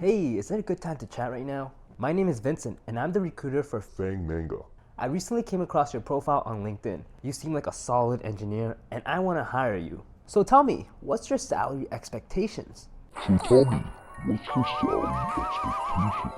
Hey, is it a good time to chat right now? My name is Vincent, and I'm the recruiter for FAANG Mango. I recently came across your profile on LinkedIn. You seem like a solid engineer, and I want to hire you. So tell me, what's your salary expectations? So tell me, what's your salary expectations?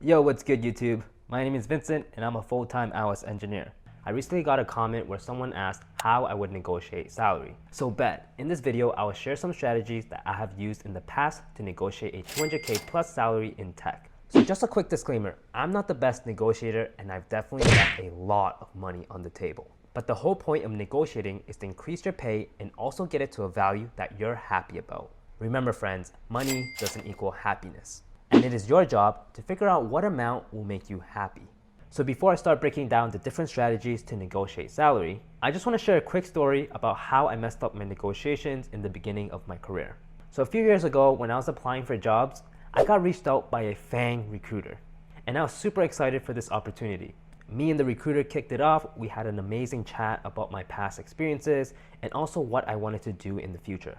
Yo, what's good, YouTube? My name is Vincent, and I'm a full-time iOS engineer. I recently got a comment where someone asked how I would negotiate salary. So bet, in this video, I will share some strategies that I have used in the past to negotiate a 200K plus salary in tech. So just a quick disclaimer, I'm not the best negotiator and I've definitely left a lot of money on the table. But the whole point of negotiating is to increase your pay and also get it to a value that you're happy about. Remember friends, money doesn't equal happiness. And it is your job to figure out what amount will make you happy. So before I start breaking down the different strategies to negotiate salary, I just want to share a quick story about how I messed up my negotiations in the beginning of my career. So a few years ago, when I was applying for jobs, I got reached out by a FAANG recruiter. And I was super excited for this opportunity. Me and the recruiter kicked it off. We had an amazing chat about my past experiences and also what I wanted to do in the future.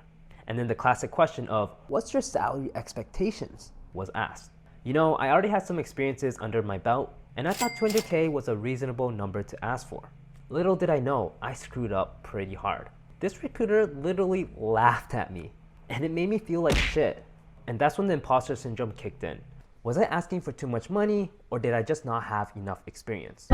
And then the classic question of, what's your salary expectations? Was asked. You know, I already had some experiences under my belt, and I thought 200K was a reasonable number to ask for. Little did I know, I screwed up pretty hard. This recruiter literally laughed at me, and it made me feel like shit. And that's when the imposter syndrome kicked in. Was I asking for too much money, or did I just not have enough experience?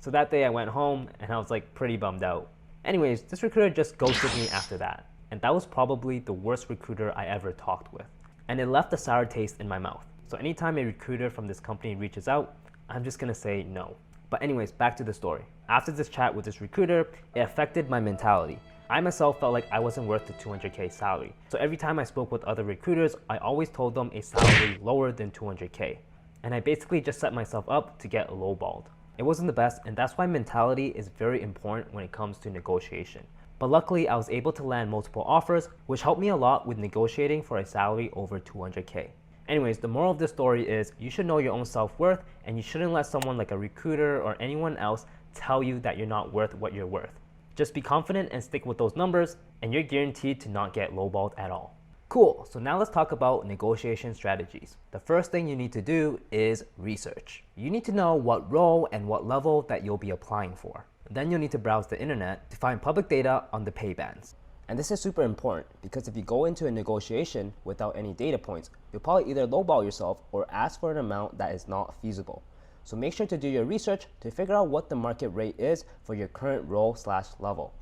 So that day I went home, and I was like pretty bummed out. Anyways, this recruiter just ghosted me after that, and that was probably the worst recruiter I ever talked with. And it left a sour taste in my mouth. So anytime a recruiter from this company reaches out, I'm just gonna say no. But anyways, back to the story. After this chat with this recruiter, it affected my mentality. I myself felt like I wasn't worth the 200K salary. So every time I spoke with other recruiters, I always told them a salary lower than 200K. And I basically just set myself up to get lowballed. It wasn't the best, and that's why mentality is very important when it comes to negotiation. But luckily, I was able to land multiple offers, which helped me a lot with negotiating for a salary over 200K. Anyways, the moral of this story is you should know your own self-worth, and you shouldn't let someone like a recruiter or anyone else tell you that you're not worth what you're worth. Just be confident and stick with those numbers, and you're guaranteed to not get lowballed at all. Cool, so now let's talk about negotiation strategies. The first thing you need to do is research. You need to know what role and what level that you'll be applying for. Then you'll need to browse the internet to find public data on the pay bands. And this is super important because if you go into a negotiation without any data points, you'll probably either lowball yourself or ask for an amount that is not feasible. So make sure to do your research to figure out what the market rate is for your current role/level.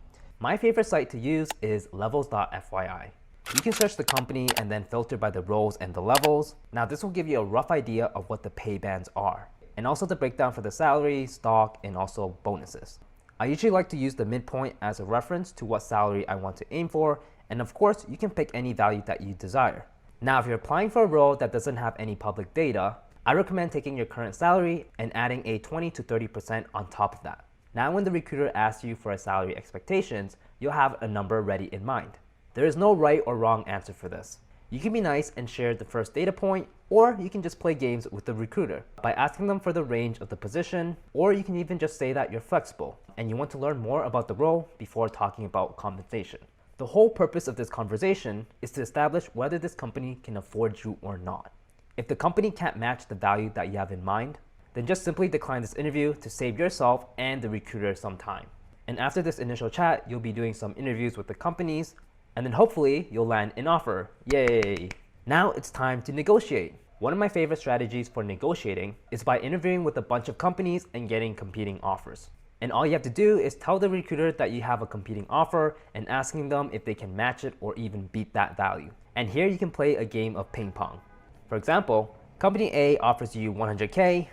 My favorite site to use is levels.fyi. You can search the company and then filter by the roles and the levels. Now this will give you a rough idea of what the pay bands are, and also the breakdown for the salary, stock, and also bonuses. I usually like to use the midpoint as a reference to what salary I want to aim for, and of course, you can pick any value that you desire. Now, if you're applying for a role that doesn't have any public data, I recommend taking your current salary and adding a 20 to 30% on top of that. Now, when the recruiter asks you for a salary expectations, you'll have a number ready in mind. There is no right or wrong answer for this. You can be nice and share the first data point, or you can just play games with the recruiter by asking them for the range of the position, or you can even just say that you're flexible and you want to learn more about the role before talking about compensation. The whole purpose of this conversation is to establish whether this company can afford you or not. If the company can't match the value that you have in mind, then just simply decline this interview to save yourself and the recruiter some time. And after this initial chat, you'll be doing some interviews with the companies, and then hopefully you'll land an offer. Yay! Now it's time to negotiate. One of my favorite strategies for negotiating is by interviewing with a bunch of companies and getting competing offers. And all you have to do is tell the recruiter that you have a competing offer and asking them if they can match it or even beat that value. And here you can play a game of ping pong. For example, company A offers you 100K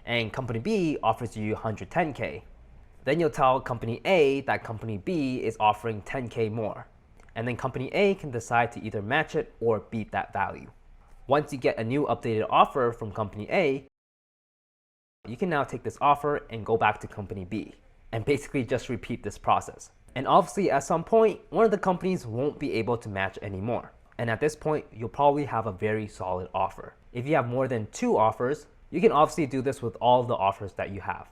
and company B offers you 110K. Then you'll tell company A that company B is offering 10K more. And then company A can decide to either match it or beat that value. Once you get a new updated offer from company A, you can now take this offer and go back to company B and basically just repeat this process. And obviously at some point, one of the companies won't be able to match anymore. And at this point, you'll probably have a very solid offer. If you have more than 2 offers, you can obviously do this with all the offers that you have.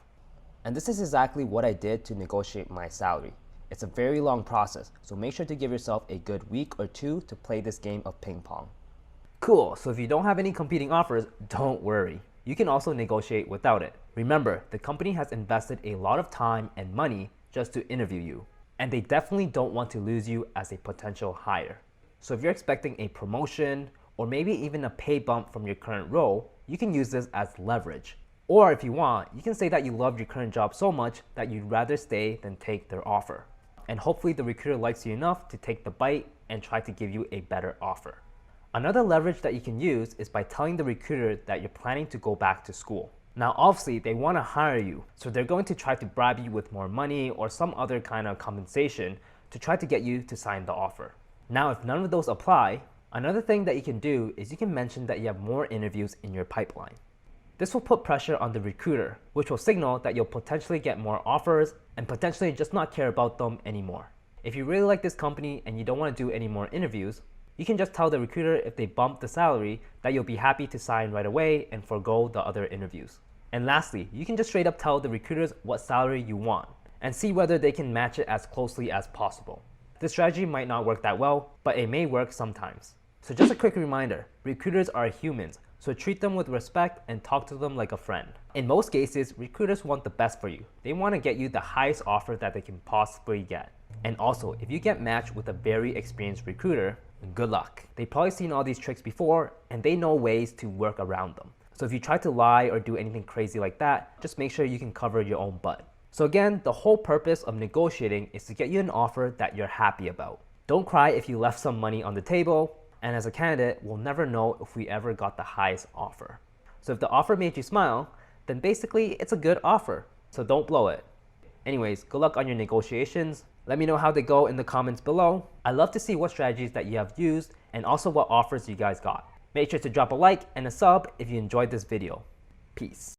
And this is exactly what I did to negotiate my salary. It's a very long process, so make sure to give yourself a good week or two to play this game of ping pong. Cool, so if you don't have any competing offers, don't worry. You can also negotiate without it. Remember, the company has invested a lot of time and money just to interview you, and they definitely don't want to lose you as a potential hire. So if you're expecting a promotion or maybe even a pay bump from your current role, you can use this as leverage. Or if you want, you can say that you love your current job so much that you'd rather stay than take their offer. And hopefully the recruiter likes you enough to take the bite and try to give you a better offer. Another leverage that you can use is by telling the recruiter that you're planning to go back to school. Now obviously they want to hire you, so they're going to try to bribe you with more money or some other kind of compensation to try to get you to sign the offer. Now if none of those apply, another thing that you can do is you can mention that you have more interviews in your pipeline. This will put pressure on the recruiter, which will signal that you'll potentially get more offers and potentially just not care about them anymore. If you really like this company and you don't want to do any more interviews, you can just tell the recruiter if they bump the salary that you'll be happy to sign right away and forego the other interviews. And lastly, you can just straight up tell the recruiters what salary you want and see whether they can match it as closely as possible. This strategy might not work that well, but it may work sometimes. So just a quick reminder, recruiters are humans, so treat them with respect and talk to them like a friend. In most cases, recruiters want the best for you. They want to get you the highest offer that they can possibly get. And also, if you get matched with a very experienced recruiter, good luck. They've probably seen all these tricks before and they know ways to work around them. So if you try to lie or do anything crazy like that, just make sure you can cover your own butt. So again, the whole purpose of negotiating is to get you an offer that you're happy about. Don't cry if you left some money on the table, and as a candidate, we'll never know if we ever got the highest offer. So if the offer made you smile, then basically it's a good offer, so don't blow it. Anyways, good luck on your negotiations. Let me know how they go in the comments below. I'd love to see what strategies that you have used and also what offers you guys got. Make sure to drop a like and a sub if you enjoyed this video. Peace.